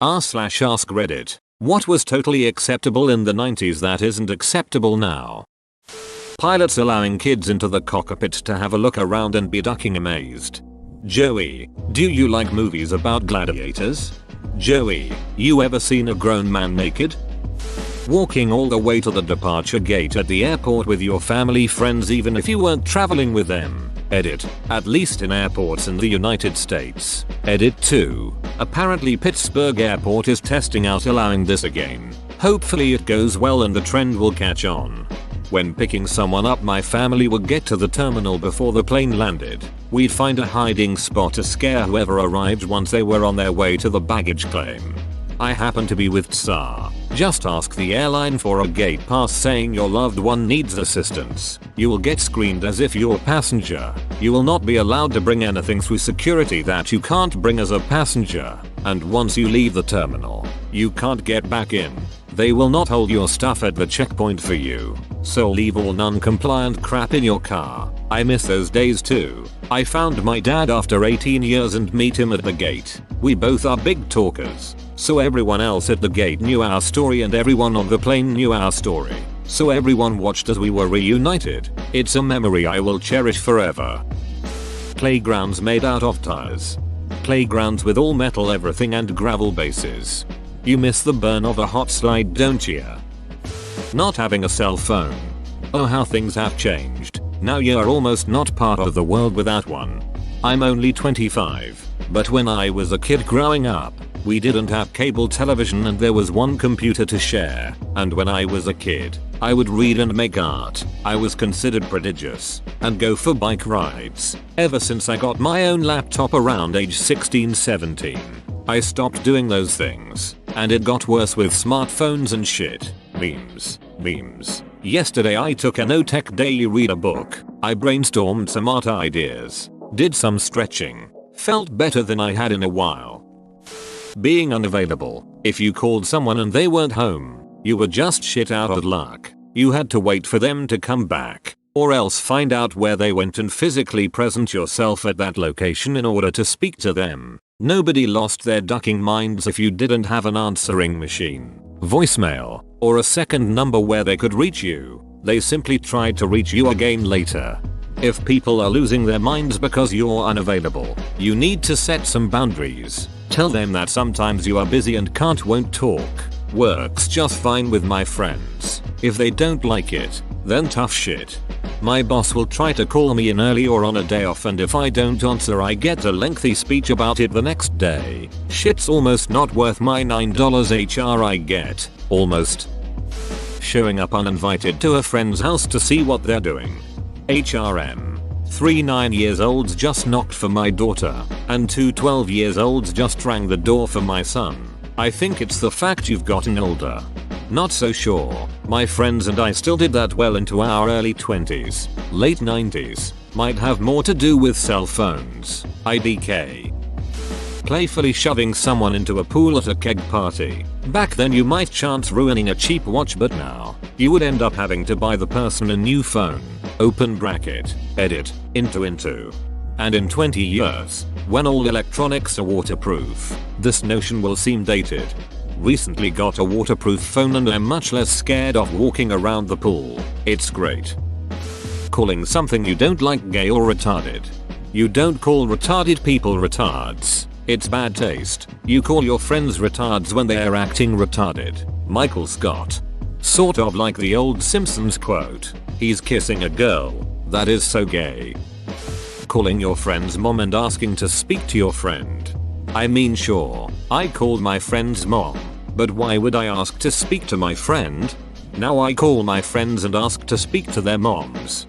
r/ask Reddit. What was totally acceptable in the 90s that isn't acceptable now? Pilots allowing kids into the cockpit to have a look around and be ducking amazed. Joey, do you like movies about gladiators? Joey, you ever seen a grown man naked? Walking all the way to the departure gate at the airport with your family friends even if you weren't traveling with them. Edit. At least in airports in the United States. Edit 2. Apparently Pittsburgh Airport is testing out allowing this again. Hopefully it goes well and the trend will catch on. When picking someone up, my family would get to the terminal before the plane landed. We'd find a hiding spot to scare whoever arrived once they were on their way to the baggage claim. I happen to be with Tsar. Just ask the airline for a gate pass saying your loved one needs assistance. You will get screened as if you're a passenger. You will not be allowed to bring anything through security that you can't bring as a passenger. And once you leave the terminal, you can't get back in. They will not hold your stuff at the checkpoint for you. So leave all non-compliant crap in your car. I miss those days too. I found my dad after 18 years and meet him at the gate. We both are big talkers. So everyone else at the gate knew our story and everyone on the plane knew our story. So everyone watched as we were reunited. It's a memory I will cherish forever. Playgrounds made out of tires. Playgrounds with all metal everything and gravel bases. You miss the burn of a hot slide, don't you? Not having a cell phone. Oh, how things have changed. Now you're almost not part of the world without one. I'm only 25, but when I was a kid growing up, we didn't have cable television and there was one computer to share. And when I was a kid, I would read and make art. I was considered prodigious and go for bike rides. Ever since I got my own laptop around age 16-17, I stopped doing those things. And it got worse with smartphones and shit. Memes. Yesterday I took a no-tech daily reader book. I brainstormed some art ideas. Did some stretching. Felt better than I had in a while. Being unavailable. If you called someone and they weren't home, you were just shit out of luck. You had to wait for them to come back, or else find out where they went and physically present yourself at that location in order to speak to them. Nobody lost their ducking minds if you didn't have an answering machine, voicemail, or a second number where they could reach you. They simply tried to reach you again later. If people are losing their minds because you're unavailable, you need to set some boundaries. Tell them that sometimes you are busy and won't talk. Works just fine with my friends. If they don't like it, then tough shit. My boss will try to call me in early or on a day off, and if I don't answer I get a lengthy speech about it the next day. Shit's almost not worth my $9 HR I get. Almost. Showing up uninvited to a friend's house to see what they're doing. HRM. 3 9-year-olds just knocked for my daughter, and 2 12-year-olds just rang the door for my son. I think it's the fact you've gotten older. Not so sure. My friends and I still did that well into our early 20s, late 90s. Might have more to do with cell phones. IDK. Playfully shoving someone into a pool at a keg party. Back then you might chance ruining a cheap watch, but now you would end up having to buy the person a new phone. Open bracket. Edit. Into. And in 20 years, when all electronics are waterproof, this notion will seem dated. Recently got a waterproof phone and I'm much less scared of walking around the pool. It's great. Calling something you don't like gay or retarded. You don't call retarded people retards. It's bad taste. You call your friends retards when they are acting retarded. Michael Scott. Sort of like the old Simpsons quote. He's kissing a girl. That is so gay. Calling your friend's mom and asking to speak to your friend. I mean, sure, I called my friend's mom, but why would I ask to speak to my friend? Now I call my friends and ask to speak to their moms.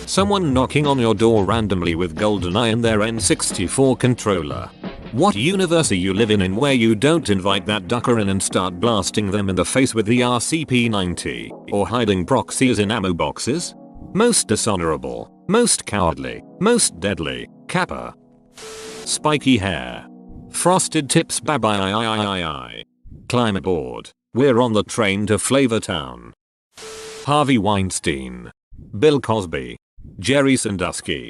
Someone knocking on your door randomly with GoldenEye and their N64 controller. What universe are you living in where you don't invite that ducker in and start blasting them in the face with the RCP-90, or hiding proxies in ammo boxes? Most dishonorable, most cowardly, most deadly, Kappa. Spiky hair. Frosted tips, bye bye. Climb aboard. We're on the train to Flavortown. Harvey Weinstein. Bill Cosby. Jerry Sandusky.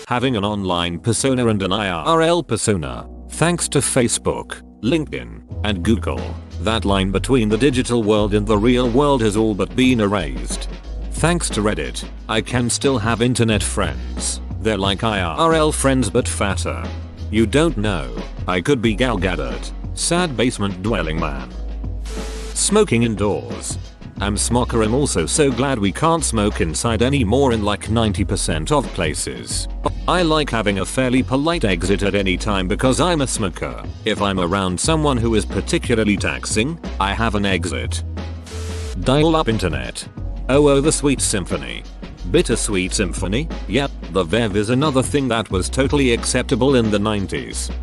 Having an online persona and an IRL persona, thanks to Facebook. LinkedIn, and Google. That line between the digital world and the real world has all but been erased. Thanks to Reddit, I can still have internet friends. They're like IRL friends but fatter. You don't know, I could be Gal Gadot, sad basement dwelling man. Smoking indoors. I'm smoker. I'm also so glad we can't smoke inside anymore in like 90% of places. I like having a fairly polite exit at any time because I'm a smoker. If I'm around someone who is particularly taxing, I have an exit. Dial-up internet. Oh, the sweet symphony. Bittersweet symphony? Yep, the Vev is another thing that was totally acceptable in the 90s.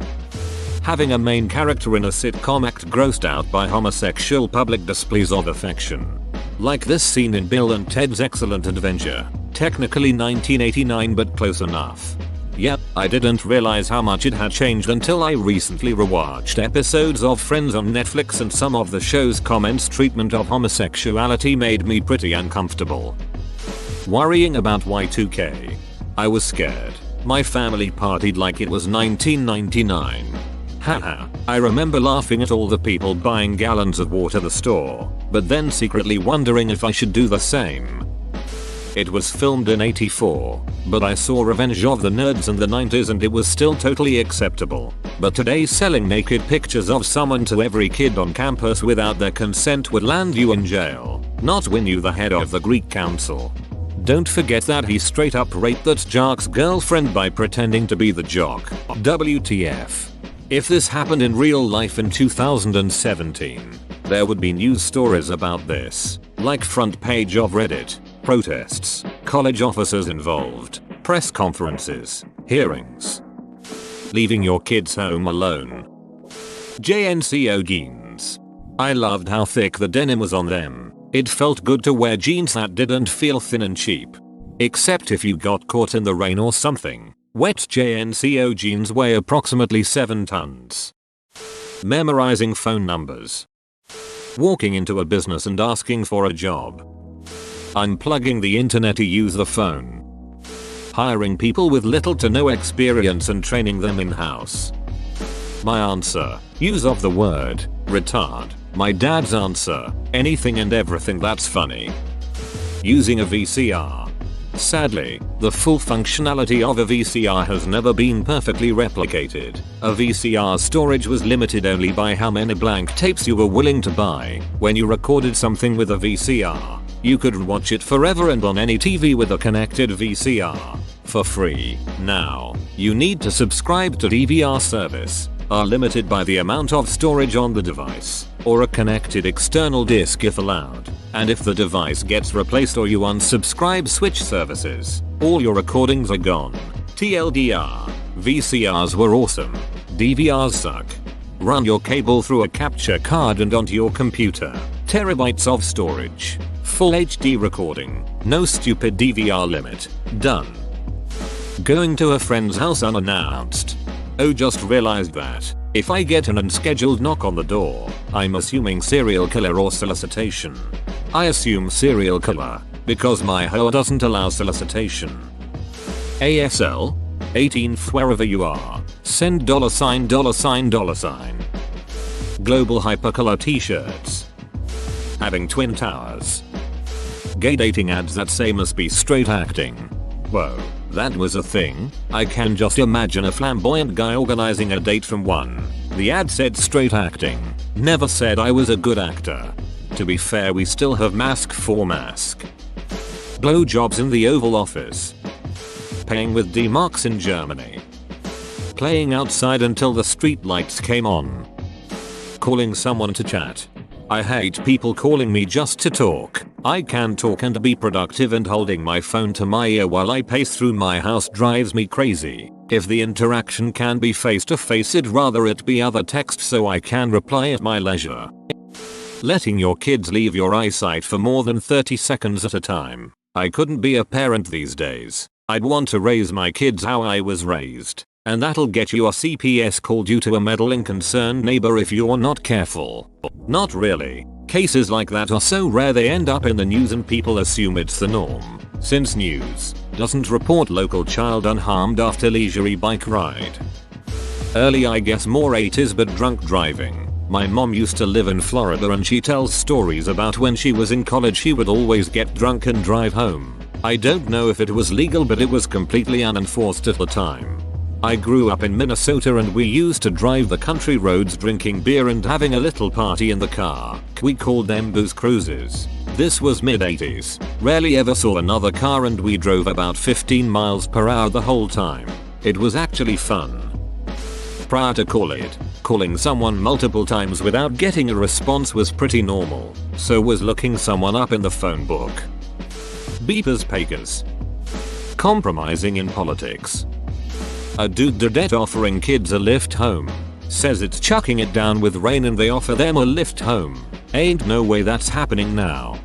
Having a main character in a sitcom act grossed out by homosexual public displays of affection. Like this scene in Bill and Ted's Excellent Adventure. Technically 1989 but close enough. Yep, I didn't realize how much it had changed until I recently rewatched episodes of Friends on Netflix, and some of the show's comments' treatment of homosexuality made me pretty uncomfortable. Worrying about Y2K. I was scared. My family partied like it was 1999. Haha, I remember laughing at all the people buying gallons of water at the store, but then secretly wondering if I should do the same. It was filmed in '84, but I saw Revenge of the Nerds in the 90s and it was still totally acceptable. But today selling naked pictures of someone to every kid on campus without their consent would land you in jail, not win you the head of the Greek council. Don't forget that he straight up raped that jock's girlfriend by pretending to be the jock. WTF. If this happened in real life in 2017, there would be news stories about this, like front page of Reddit, protests, college officers involved, press conferences, hearings. Leaving your kids home alone. JNCO jeans. I loved how thick the denim was on them. It felt good to wear jeans that didn't feel thin and cheap. Except if you got caught in the rain or something. Wet JNCO jeans weigh approximately 7 tons. Memorizing phone numbers. Walking into a business and asking for a job. Unplugging the internet to use the phone. Hiring people with little to no experience and training them in-house. My answer, use of the word, retard. My dad's answer, anything and everything that's funny. Using a VCR. Sadly, the full functionality of a VCR has never been perfectly replicated. A VCR storage was limited only by how many blank tapes you were willing to buy. When you recorded something with a VCR, you could watch it forever and on any TV with a connected VCR. For free. Now, you need to subscribe to DVR service, are limited by the amount of storage on the device, or a connected external disk if allowed. And if the device gets replaced or you unsubscribe switch services, all your recordings are gone. TLDR. VCRs were awesome. DVRs suck. Run your cable through a capture card and onto your computer. Terabytes of storage. Full HD recording. No stupid DVR limit. Done. Going to a friend's house unannounced. Oh, just realized that if I get an unscheduled knock on the door, I'm assuming serial killer or solicitation. I assume serial killer because my hoe doesn't allow solicitation. ASL 18th wherever you are. Send $$. Global hypercolor t-shirts. Having twin towers. Gay dating ads that say must be straight acting. Whoa. That was a thing? I can just imagine a flamboyant guy organizing a date from one. The ad said straight acting. Never said I was a good actor. To be fair, we still have mask for mask. Blowjobs in the Oval Office. Paying with D-marks in Germany. Playing outside until the street lights came on. Calling someone to chat. I hate people calling me just to talk. I can talk and be productive, and holding my phone to my ear while I pace through my house drives me crazy. If the interaction can be face to face, I'd rather it be other text so I can reply at my leisure. Letting your kids leave your eyesight for more than 30 seconds at a time. I couldn't be a parent these days. I'd want to raise my kids how I was raised. And that'll get you a CPS call due to a meddling concerned neighbor if you're not careful. Not really. Cases like that are so rare they end up in the news and people assume it's the norm, since news doesn't report local child unharmed after leisurely bike ride. Early I guess more 80s but drunk driving. My mom used to live in Florida and she tells stories about when she was in college she would always get drunk and drive home. I don't know if it was legal but it was completely unenforced at the time. I grew up in Minnesota and we used to drive the country roads drinking beer and having a little party in the car. We called them booze cruises. This was mid 80s. Rarely ever saw another car and we drove about 15 miles per hour the whole time. It was actually fun. Prior to calling someone multiple times without getting a response was pretty normal. So was looking someone up in the phone book. Beepers Pakers. Compromising in politics. A dude dead offering kids a lift home. Says it's chucking it down with rain and they offer them a lift home. Ain't no way that's happening now.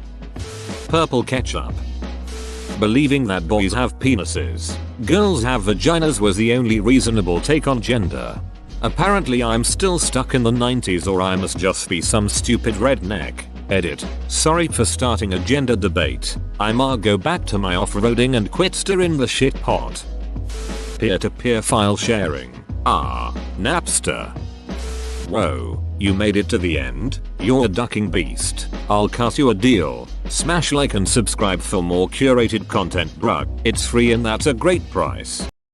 Purple ketchup. Believing that boys have penises, girls have vaginas was the only reasonable take on gender. Apparently I'm still stuck in the 90s or I must just be some stupid redneck. Edit. Sorry for starting a gender debate. I'ma go back to my off-roading and quit stirring the shit pot. Peer-to-peer file sharing. Napster. Whoa, you made it to the end? You're a ducking beast. I'll cut you a deal. Smash like and subscribe for more curated content, bruh. It's free and that's a great price.